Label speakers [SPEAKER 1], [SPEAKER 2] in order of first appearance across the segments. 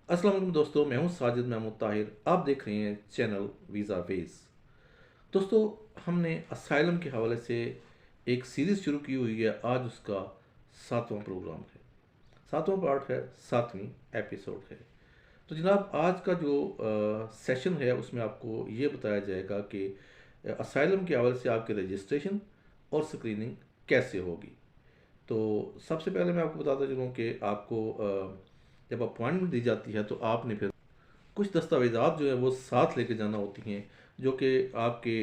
[SPEAKER 1] अस्सलाम वालेकुम दोस्तों, मैं हूं साजिद महमूद ताहिर। आप देख रहे हैं चैनल वीज़ा वेज। दोस्तों, हमने असाइलम के हवाले से एक सीरीज़ शुरू की हुई है। आज उसका 7वां प्रोग्राम है, 7वां पार्ट है, 7वीं एपिसोड है। तो जनाब, आज का जो सेशन है उसमें आपको ये बताया जाएगा कि असाइलम के हवाले से आपके रजिस्ट्रेशन और स्क्रीनिंग कैसे होगी। तो सबसे पहले मैं आपको बताता चलूँ कि आपको जब अपॉइंटमेंट दी जाती है तो आपने फिर कुछ दस्तावेज़ात जो है वो साथ लेके जाना होती हैं, जो कि आपके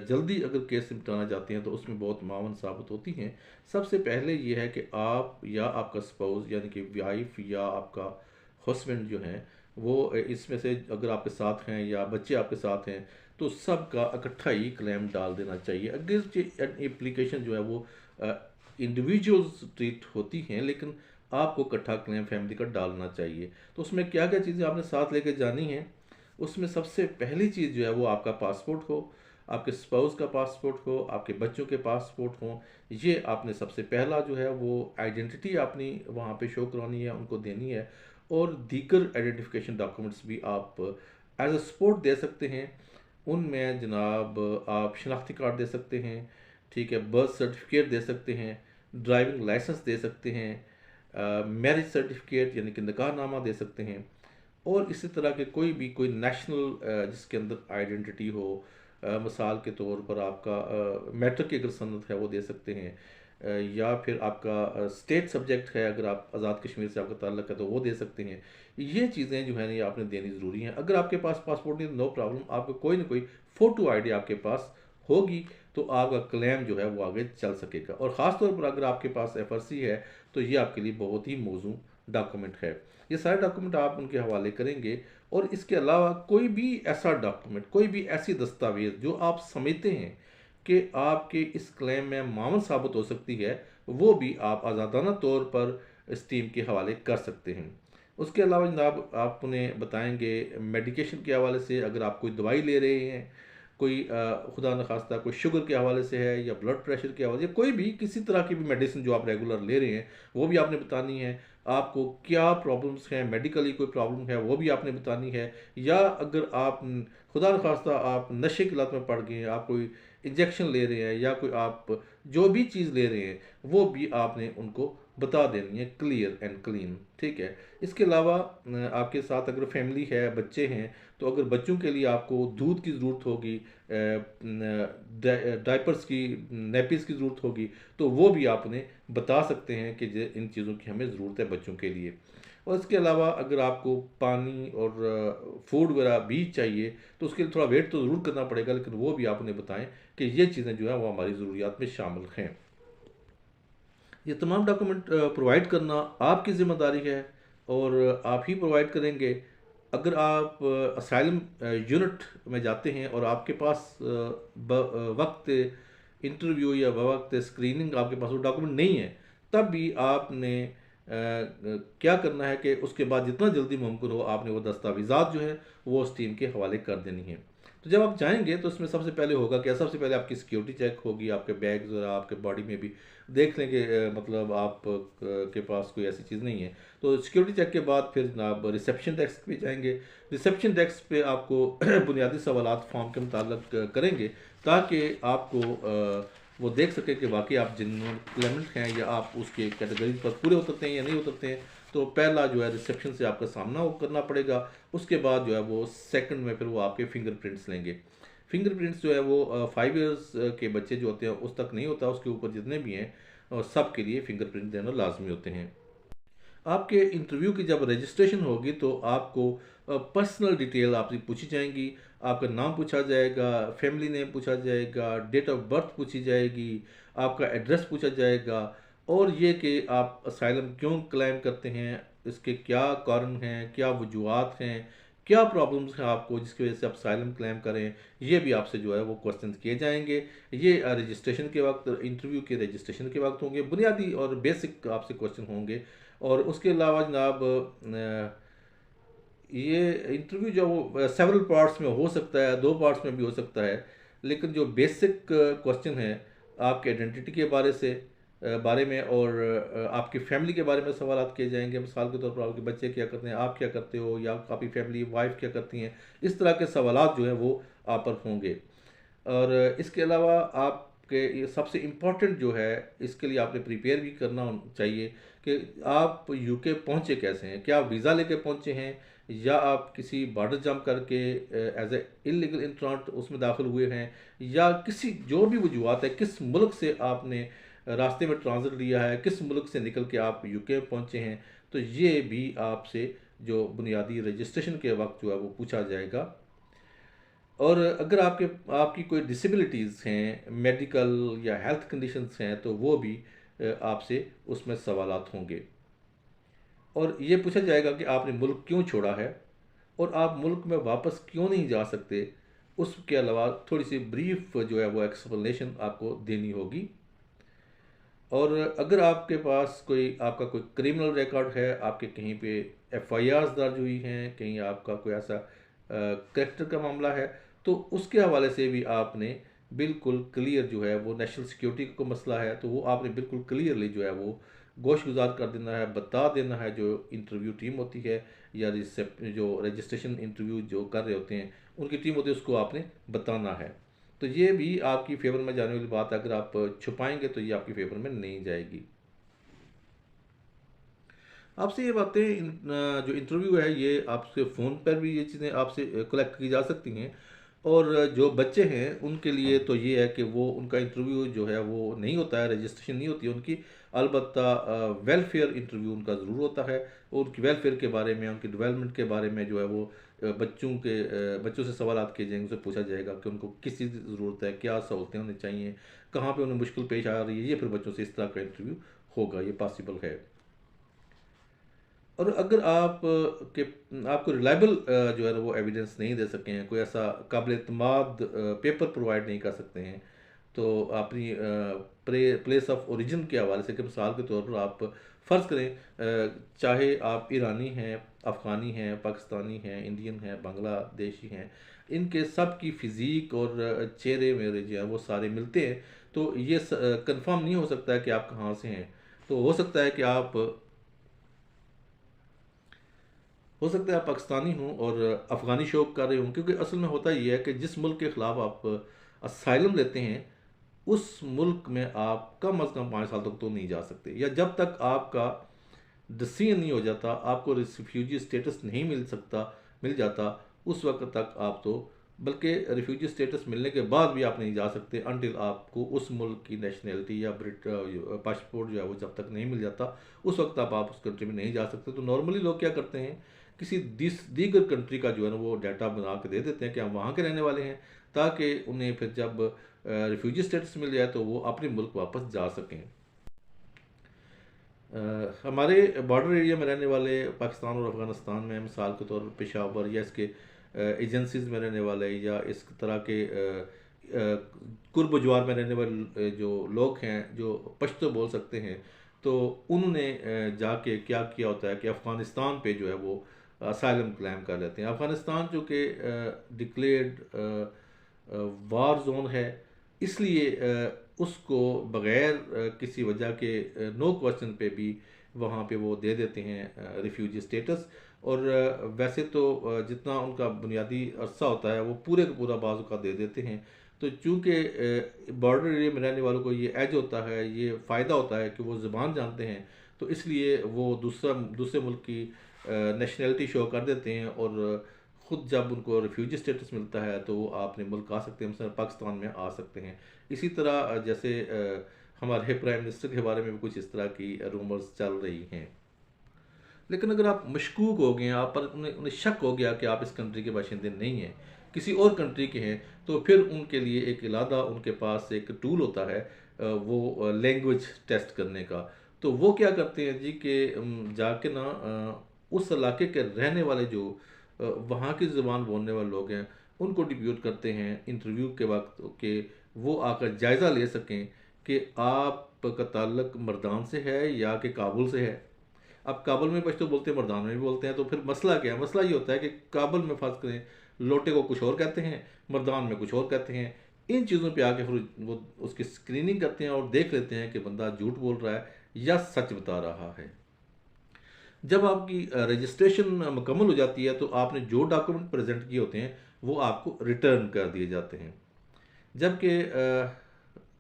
[SPEAKER 1] जल्दी अगर केस निपटाना चाहते हैं तो उसमें बहुत मावन साबित होती हैं। सबसे पहले ये है कि आप या आपका स्पाउस यानी कि वाइफ या आपका हस्बैंड जो है वो इसमें से अगर आपके साथ हैं या बच्चे आपके साथ हैं तो सबका इकट्ठा ही क्लेम डाल देना चाहिए। अगर एप्लीकेशन जो है वो इंडिविजुअल्स ट्रीट होती हैं, लेकिन आपको इकट्ठा क्लेम फैमिली का डालना चाहिए। तो उसमें क्या क्या चीज़ें आपने साथ लेके जानी हैं, उसमें सबसे पहली चीज़ जो है वो आपका पासपोर्ट हो, आपके स्पाउस का पासपोर्ट हो, आपके बच्चों के पासपोर्ट हो। ये आपने सबसे पहला जो है वो आइडेंटिटी अपनी वहाँ पे शो करानी है, उनको देनी है। और दीगर आइडेंटिफिकेशन डॉक्यूमेंट्स भी आप एज अ सपोर्ट दे सकते हैं। उनमें जनाब आप शनाख्ती कार्ड दे सकते हैं, ठीक है, बर्थ सर्टिफिकेट दे सकते हैं, ड्राइविंग लाइसेंस दे सकते हैं, मैरिज सर्टिफिकेट यानी कि निकाहनामा दे सकते हैं। और इसी तरह के कोई नेशनल जिसके अंदर आइडेंटिटी हो, मिसाल के तौर पर आपका मैट्रिक की अगर सनद है वो दे सकते हैं, या फिर आपका स्टेट सब्जेक्ट है, अगर आप आज़ाद कश्मीर से आपका ताल्लुक है तो वो दे सकते हैं। ये चीज़ें जो है ना ये आपने देनी ज़रूरी हैं। अगर आपके पास पासपोर्ट नहीं तो नो प्रॉब्लम, आपको कोई ना कोई फ़ोटो आईडी आपके पास होगी तो आपका क्लेम जो है वो आगे चल सकेगा। और ख़ास तौर पर अगर आपके पास एफआरसी है तो ये आपके लिए बहुत ही मौजू डॉक्यूमेंट है। ये सारे डॉक्यूमेंट आप उनके हवाले करेंगे। और इसके अलावा कोई भी ऐसा डॉक्यूमेंट, कोई भी ऐसी दस्तावेज़ जो आप समझते हैं कि आपके इस क्लेम में मामल साबित हो सकती है, वो भी आप आज़ादाना तौर पर इस टीम के हवाले कर सकते हैं। उसके अलावा जनाब आप उन्हें बताएंगे मेडिकेशन के हवाले से, अगर आप कोई दवाई ले रहे हैं, कोई खुदा न खास्ता कोई शुगर के हवाले से है या ब्लड प्रेशर के हवाले से, कोई भी किसी तरह की भी मेडिसिन जो आप रेगुलर ले रहे हैं वो भी आपने बतानी है। आपको क्या प्रॉब्लम्स हैं, मेडिकली कोई प्रॉब्लम है वो भी आपने बतानी है। या अगर आप खुदा न खास्ता आप नशे की लत में पड़ गए हैं, आप कोई इंजेक्शन ले रहे हैं या कोई आप जो भी चीज़ ले रहे हैं वो भी आपने उनको बता देनी है, क्लियर एंड क्लीन, ठीक है। इसके अलावा आपके साथ अगर फैमिली है, बच्चे हैं, तो अगर बच्चों के लिए आपको दूध की ज़रूरत होगी, डायपर्स की, नेपीज़ की ज़रूरत होगी, तो वो भी आपने बता सकते हैं कि इन चीज़ों की हमें ज़रूरत है बच्चों के लिए। और इसके अलावा अगर आपको पानी और फूड वगैरह भी चाहिए तो उसके लिए थोड़ा वेट तो ज़रूर करना पड़ेगा, लेकिन वो भी आप उन्हें बताएं कि ये चीज़ें जो है वो हमारी ज़रूरियात में शामिल हैं। ये तमाम डॉक्यूमेंट प्रोवाइड करना आपकी ज़िम्मेदारी है और आप ही प्रोवाइड करेंगे। अगर आप असाइलम यूनिट में जाते हैं और आपके पास वक्त इंटरव्यू या वक्त स्क्रीनिंग आपके पास वो डॉक्यूमेंट नहीं है, तब भी आपने क्या करना है कि उसके बाद जितना जल्दी मुमकिन हो आपने वो दस्तावेज़ात जो है वो उस टीम के हवाले कर देनी है। तो जब आप जाएंगे तो इसमें सबसे पहले होगा क्या, सबसे पहले आपकी सिक्योरिटी चेक होगी, आपके बैग्स और आपके बॉडी में भी देख लें कि मतलब आप के पास कोई ऐसी चीज़ नहीं है। तो सिक्योरिटी चेक के बाद फिर जनाब रिसेप्शन डेस्क पे जाएंगे। रिसेप्शन डेस्क पे आपको बुनियादी सवालात फॉर्म के मुताबिक करेंगे ताकि आपको वो देख सके कि वाकई आप जिन क्लेमेंट हैं या आप उसके कैटेगरीज पर पूरे उतरते हैं या नहीं उतरते हैं। तो पहला जो है रिसेप्शन से आपका सामना वो करना पड़ेगा। उसके बाद जो है वो सेकंड में फिर वो आपके फिंगरप्रिंट्स लेंगे। फिंगरप्रिंट्स जो है वो 5 इयर्स के बच्चे जो होते हैं उस तक नहीं होता, उसके ऊपर जितने भी हैं और सब के लिए फिंगरप्रिंट देना लाजमी होते हैं। आपके इंटरव्यू की जब रजिस्ट्रेशन होगी तो आपको पर्सनल डिटेल आपसे पूछी जाएंगी। आपका नाम पूछा जाएगा, फैमिली नेम पूछा जाएगा, डेट ऑफ बर्थ पूछी जाएगी, आपका एड्रेस पूछा जाएगा, और ये कि आप असाइलम क्यों क्लेम करते हैं, इसके क्या कारण हैं, क्या वजूहत हैं, क्या प्रॉब्लम्स हैं आपको जिसकी वजह से आप असाइलम क्लेम करें, ये भी आपसे जो है वो क्वेश्चन किए जाएंगे। ये रजिस्ट्रेशन के वक्त, इंटरव्यू के रजिस्ट्रेशन के वक्त होंगे, बुनियादी और बेसिक आपसे क्वेश्चन होंगे। और उसके अलावा जनाब ये इंटरव्यू जो वो सेवरल पार्ट्स में हो सकता है, 2 पार्ट्स में भी हो सकता है, लेकिन जो बेसिक क्वेश्चन है आपके आइडेंटिटी के बारे से, बारे में और आपकी फैमिली के बारे में सवाल किए जाएंगे। मिसाल के तौर पर आपके बच्चे क्या करते हैं, आप क्या करते हो, या आपकी फैमिली वाइफ क्या करती हैं। इस तरह के सवालात जो हैं वो आप पर होंगे। और इसके अलावा आपके ये सबसे इम्पोर्टेंट जो है, इसके लिए आपने प्रिपेयर भी करना चाहिए कि आप यूके पहुंचे कैसे हैं। क्या आप वीज़ा लेके पहुंचे हैं, या आप किसी बॉर्डर जंप करके एज ए इलीगल इंट्रांट उसमें दाखिल हुए हैं, या किसी जो भी वजूहत है, किस मुल्क से आपने रास्ते में ट्रांजिट लिया है, किस मुल्क से निकल के आप यूके में पहुंचे हैं। तो ये भी आपसे जो बुनियादी रजिस्ट्रेशन के वक्त जो है वो पूछा जाएगा। और अगर आपकी कोई डिसेबिलिटीज़ हैं, मेडिकल या हेल्थ कंडीशंस हैं, तो वो भी आपसे उसमें सवालात होंगे। और ये पूछा जाएगा कि आपने मुल्क क्यों छोड़ा है, और आप मुल्क में वापस क्यों नहीं जा सकते। उसके अलावा थोड़ी सी ब्रीफ जो है वो एक्सप्लेनेशन आपको देनी होगी। और अगर आपके पास आपका कोई क्रिमिनल रिकॉर्ड है, आपके कहीं पे एफआईआर दर्ज हुई हैं, कहीं आपका कोई ऐसा करेक्टर का मामला है, तो उसके हवाले से भी आपने बिल्कुल क्लियर जो है वो नेशनल सिक्योरिटी का मसला है, तो वो आपने बिल्कुल क्लियरली जो है वो गोशगुजार कर देना है, बता देना है। जो इंटरव्यू टीम होती है, या जो रजिस्ट्रेशन इंटरव्यू जो कर रहे होते हैं उनकी टीम होती है, उसको आपने बताना है। तो ये भी आपकी फेवर में जाने वाली बात है। अगर आप छुपाएंगे तो ये आपकी फेवर में नहीं जाएगी। आपसे ये बातें जो इंटरव्यू है ये आपसे फ़ोन पर भी ये चीज़ें आपसे कलेक्ट की जा सकती हैं। और जो बच्चे हैं उनके लिए तो ये है कि वो उनका इंटरव्यू जो है वो नहीं होता है, रजिस्ट्रेशन नहीं होती है उनकी। अलबत्ता वेलफेयर इंटरव्यू उनका ज़रूर होता है, और उनकी वेलफेयर के बारे में, उनकी डेवलपमेंट के बारे में जो है वो बच्चों से सवाल किए जाएंगे, उनसे पूछा जाएगा कि उनको किस चीज़ की ज़रूरत है, क्या सहूलतें होनी चाहिए, कहाँ पे उन्हें मुश्किल पेश आ रही है। ये फिर बच्चों से इस तरह का इंटरव्यू होगा, ये पॉसिबल है। और अगर आपको रिलायबल जो है ना वो एविडेंस नहीं दे सके हैं, कोई ऐसा काबिल एतमाद पेपर प्रोवाइड नहीं कर सकते हैं, तो अपनी प्लेस ऑफ ओरिजिन के हवाले से, कि मिसाल के तौर पर आप फ़र्ज़ करें चाहे आप ईरानी हैं, अफ़गानी हैं, पाकिस्तानी हैं, इंडियन हैं, बांग्लादेशी हैं, इनके सब की फ़िज़ीक और चेहरे मेरे जो हैं वो सारे मिलते हैं, तो ये कंफर्म नहीं हो सकता है कि आप कहाँ से हैं। तो हो सकता है आप पाकिस्तानी हों और अफ़गानी शो कर रहे हों, क्योंकि असल में होता ये है कि जिस मुल्क के ख़िलाफ़ आप असाइलम लेते हैं, उस मुल्क में आप कम अज़ कम 5 साल तक तो नहीं जा सकते, या जब तक आपका डिसीजन नहीं हो जाता, आपको रिफ्यूजी स्टेटस नहीं मिल जाता, उस वक्त तक आप तो, बल्कि रिफ्यूजी स्टेटस मिलने के बाद भी आप नहीं जा सकते अनटिल आपको उस मुल्क की नेशनैलिटी या पासपोर्ट जो है वो जब तक नहीं मिल जाता, उस वक्त आप उस कंट्री में नहीं जा सकते। तो नॉर्मली लोग क्या करते हैं, किसी दीगर कंट्री का जो है ना वो डाटा बना के दे देते हैं कि हम वहाँ के रहने वाले हैं, ताकि उन्हें फिर जब रिफ्यूजी स्टेटस मिल जाए तो वो अपने मुल्क वापस जा सकें। हमारे बॉर्डर एरिया में रहने वाले पाकिस्तान और अफ़गानिस्तान में, मिसाल के तौर पर पेशावर या इसके एजेंसीज़ में रहने वाले, या इस तरह के कुर्ब जवार में रहने वाले जो लोग हैं जो पश्तो बोल सकते हैं, तो उन्होंने जाके क्या किया होता है कि अफ़गानिस्तान पे जो है वो असाइलम क्लेम कर लेते हैं। अफ़गानिस्तान जो कि डिक्लेयर्ड वार जोन है, इसलिए उसको बग़ैर किसी वजह के नो क्वेश्चन पे भी वहाँ पे वो दे देते हैं रिफ्यूजी स्टेटस। और वैसे तो जितना उनका बुनियादी अरसा होता है वो पूरे का पूरा बाज़ का दे देते हैं। तो चूँकि बॉर्डर एरिया में रहने वालों को ये एज होता है, ये फ़ायदा होता है कि वो ज़बान जानते हैं, तो इसलिए वो दूसरे मुल्क की नेशनैलिटी शो कर देते हैं, और ख़ुद जब उनको रिफ्यूजी स्टेटस मिलता है तो वो अपने मुल्क आ सकते हैं, मतलब पाकिस्तान में आ सकते हैं। इसी तरह जैसे हमारे प्राइम मिनिस्टर के बारे में भी कुछ इस तरह की रूमर्स चल रही हैं। लेकिन अगर आप मशकूक हो गए, आप पर उन्हें शक हो गया कि आप इस कंट्री के बाशिंदे नहीं हैं, किसी और कंट्री के हैं, तो फिर उनके लिए एक इलादा उनके पास एक टूल होता है वो लैंग्वेज टेस्ट करने का। तो वो क्या करते हैं जी कि जाके ना उस इलाके के रहने वाले जो वहाँ की ज़ुबान बोलने वाले लोग हैं, उनको डिप्यूट करते हैं इंटरव्यू के वक्त, कि वो आकर जायज़ा ले सकें कि आपका ताल्लुक मर्दान से है या कि काबुल से है। अब काबुल में पश्तो बोलते हैं, मर्दान में भी बोलते हैं, तो फिर मसला क्या है? मसला ये होता है कि काबुल में फ़र्ज़ करें लोटे को कुछ और कहते हैं, मर्दान में कुछ और कहते हैं। इन चीज़ों पे आके फिर वो उसकी स्क्रीनिंग करते हैं और देख लेते हैं कि बंदा झूठ बोल रहा है या सच बता रहा है। जब आपकी रजिस्ट्रेशन मुकम्मल हो जाती है तो आपने जो डॉक्यूमेंट प्रेजेंट किए होते हैं वो आपको रिटर्न कर दिए जाते हैं। जबकि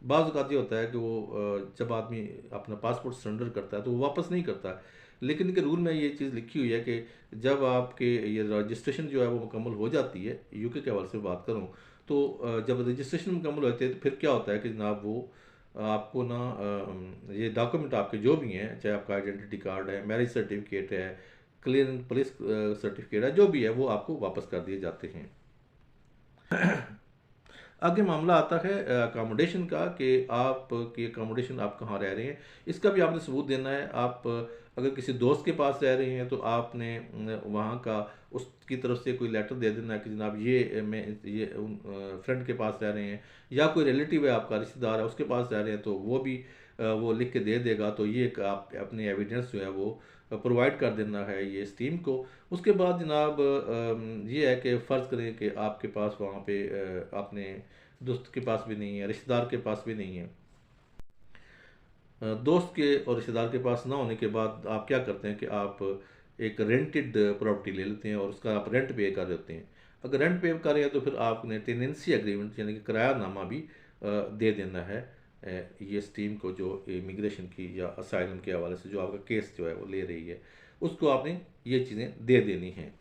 [SPEAKER 1] बाज़ औक़ात ये होता है कि वो जब आदमी अपना पासपोर्ट सरेंडर करता है तो वो वापस नहीं करता है। लेकिन इनके रूल में ये चीज़ लिखी हुई है कि जब आपके ये रजिस्ट्रेशन जो है वो मुकम्मल हो जाती है, यूके के हवाले से बात करूँ, तो जब रजिस्ट्रेशन मुकम्मल हो जाती है तो फिर क्या होता है कि जनाब वो आपको ना ये डॉक्यूमेंट आपके जो भी हैं, चाहे आपका आइडेंटिटी कार्ड है, मैरिज सर्टिफिकेट है, क्लियर पुलिस सर्टिफिकेट है, जो भी है वो आपको वापस कर दिए जाते हैं। आगे मामला आता है अकोमोडेशन का कि आपकी अकोमोडेशन आप कहाँ रह रहे हैं। इसका भी आपने सबूत देना है। आप अगर किसी दोस्त के पास रह रहे हैं तो आपने वहाँ का उसकी तरफ से कोई लेटर दे देना है कि जनाब ये मैं ये फ्रेंड के पास रह रहे हैं, या कोई रिलेटिव है आपका, रिश्तेदार है, उसके पास रह रहे हैं, तो वो भी वो लिख के दे देगा। तो ये एक आप अपने एविडेंस जो है वो प्रोवाइड कर देना है ये इस टीम को। उसके बाद जनाब ये है कि फ़र्ज़ करें कि आपके पास वहाँ पे आपने दोस्त के पास भी नहीं है, रिश्तेदार के पास भी नहीं है। दोस्त के और रिश्तेदार के पास ना होने के बाद आप क्या करते हैं कि आप एक रेंटेड प्रॉपर्टी ले लेते हैं और उसका आप रेंट पे कर देते हैं। अगर रेंट पे कर रहे हैं तो फिर आपने टेनेंसी एग्रीमेंट यानी कि किरायानामा भी दे देना है ये स्टीम को, जो इमिग्रेशन की या असाइलम के हवाले से जो आपका केस जो है वो ले रही है, उसको आपने ये चीज़ें दे देनी हैं।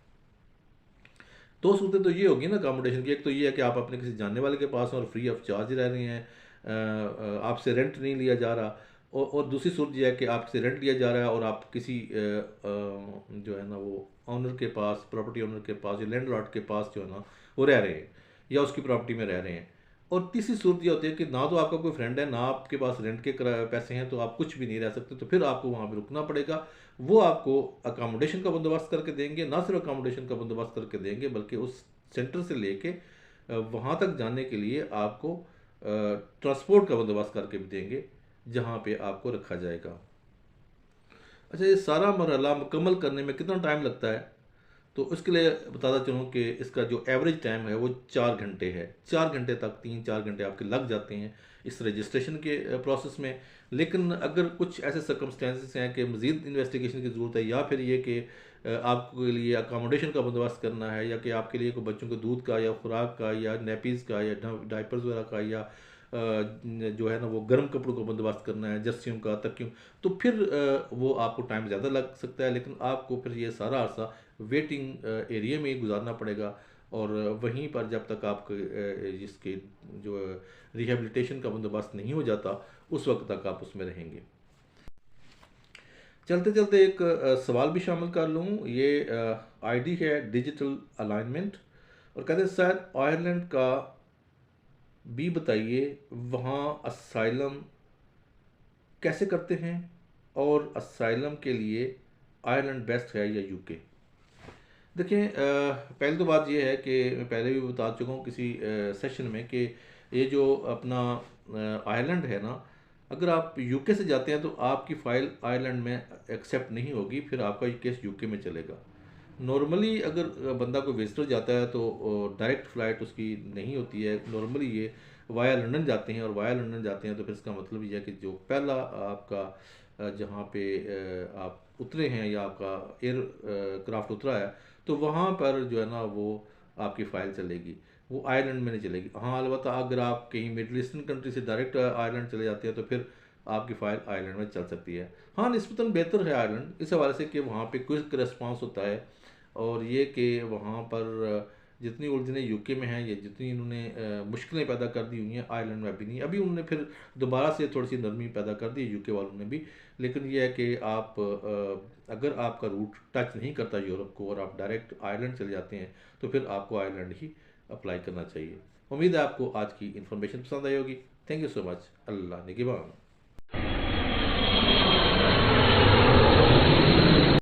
[SPEAKER 1] दो सूरतें तो ये होगी ना अकोमोडेशन की। एक तो ये है कि आप अपने किसी जानने वाले के पास हैं और फ्री ऑफ चार्ज रह रहे हैं, आपसे रेंट नहीं लिया जा रहा। और दूसरी सूरत ये है कि आपसे रेंट लिया जा रहा है और आप किसी जो है ना वो ऑनर के पास, प्रॉपर्टी ऑनर के पास या लैंडलॉर्ड के पास जो है ना वो रह रहे हैं या उसकी प्रॉपर्टी में रह रहे हैं। और तीसरी सूरत ये होती है कि ना तो आपका कोई फ्रेंड है, ना आपके पास रेंट के पैसे हैं, तो आप कुछ भी नहीं रह सकते, तो फिर आपको वहाँ पे रुकना पड़ेगा। वो आपको अकोमोडेशन का बंदोबस्त करके देंगे, ना सिर्फ अकोमोडेशन का बंदोबस्त करके देंगे बल्कि उस सेंटर से लेके वहाँ तक जाने के लिए आपको ट्रांसपोर्ट का बंदोबस्त करके भी देंगे जहाँ पे आपको रखा जाएगा। अच्छा, ये सारा मरहला मुकम्मल करने में कितना टाइम लगता है? तो उसके लिए बताता चलूँ कि इसका जो एवरेज टाइम है वो 4 घंटे है। 4 घंटे तक 3-4 घंटे आपके लग जाते हैं इस रजिस्ट्रेशन के प्रोसेस में। लेकिन अगर कुछ ऐसे सर्कमस्टेंसेस हैं कि मज़ीद इन्वेस्टिगेशन की ज़रूरत है, या फिर ये कि आपके लिए अकोमोडेशन का बंदोबस्त करना है, या कि आपके लिए कोई बच्चों को दूध का या खुराक का या नेपीज़ का या डायपर्स वगैरह का, या जो है ना वो गर्म कपड़ों का बंदोबस्त करना है, जर्सियों का, तकियों, तो फिर वो आपको टाइम ज़्यादा लग सकता है। लेकिन आपको फिर ये सारा अरसा वेटिंग एरिया में ही गुजारना पड़ेगा और वहीं पर जब तक आपके जिसके जो रिहेबिलिटेशन का बंदोबस्त नहीं हो जाता उस वक्त तक आप उसमें रहेंगे। चलते चलते एक सवाल भी शामिल कर लूँ। ये आईडी है डिजिटल अलाइनमेंट, और कहते हैं शायद आयरलैंड का भी बताइए वहाँ असाइलम कैसे करते हैं, और असाइलम के लिए आयरलैंड बेस्ट है या यूके। देखिए, पहली तो बात यह है कि मैं पहले भी बता चुका हूँ किसी सेशन में कि ये जो अपना आयरलैंड है ना, अगर आप यूके से जाते हैं तो आपकी फ़ाइल आयरलैंड में एक्सेप्ट नहीं होगी, फिर आपका ये केस यूके में चलेगा। नॉर्मली अगर बंदा कोई विजिटर जाता है तो डायरेक्ट फ़्लाइट उसकी नहीं होती है। नॉर्मली ये वाया लंदन जाते हैं, और वाया लंदन जाते हैं तो फिर इसका मतलब ये है कि जो पहला आपका जहाँ पे आप उतरे हैं या आपका एयर क्राफ्ट उतरा है, तो वहाँ पर जो है ना वो आपकी फ़ाइल चलेगी, वो आयरलैंड में नहीं चलेगी। हाँ, अलबत्ता अगर आप कहीं मिडल ईस्टर्न कंट्री से डायरेक्ट आयरलैंड चले जाते हैं तो फिर आपकी फ़ाइल आयरलैंड में चल सकती है। हाँ, निस्बतन बेहतर है आयरलैंड इस हवाले से कि वहाँ पे क्विक रिस्पांस होता है, और ये कि वहाँ पर जितनी उलझनें यूके में हैं या जितनी इन्होंने मुश्किलें पैदा कर दी हुई हैं आयरलैंड में अभी नहीं। अभी उन्होंने फिर दोबारा से थोड़ी सी नरमी पैदा कर दी यूके वालों ने भी। लेकिन यह है कि आप अगर आपका रूट टच नहीं करता यूरोप को और आप डायरेक्ट आयरलैंड चले जाते हैं तो फिर आपको आयरलैंड ही अप्लाई करना चाहिए। उम्मीद है आपको आज की इन्फॉर्मेशन पसंद आई होगी। Thank you so much. Allah निगहबान।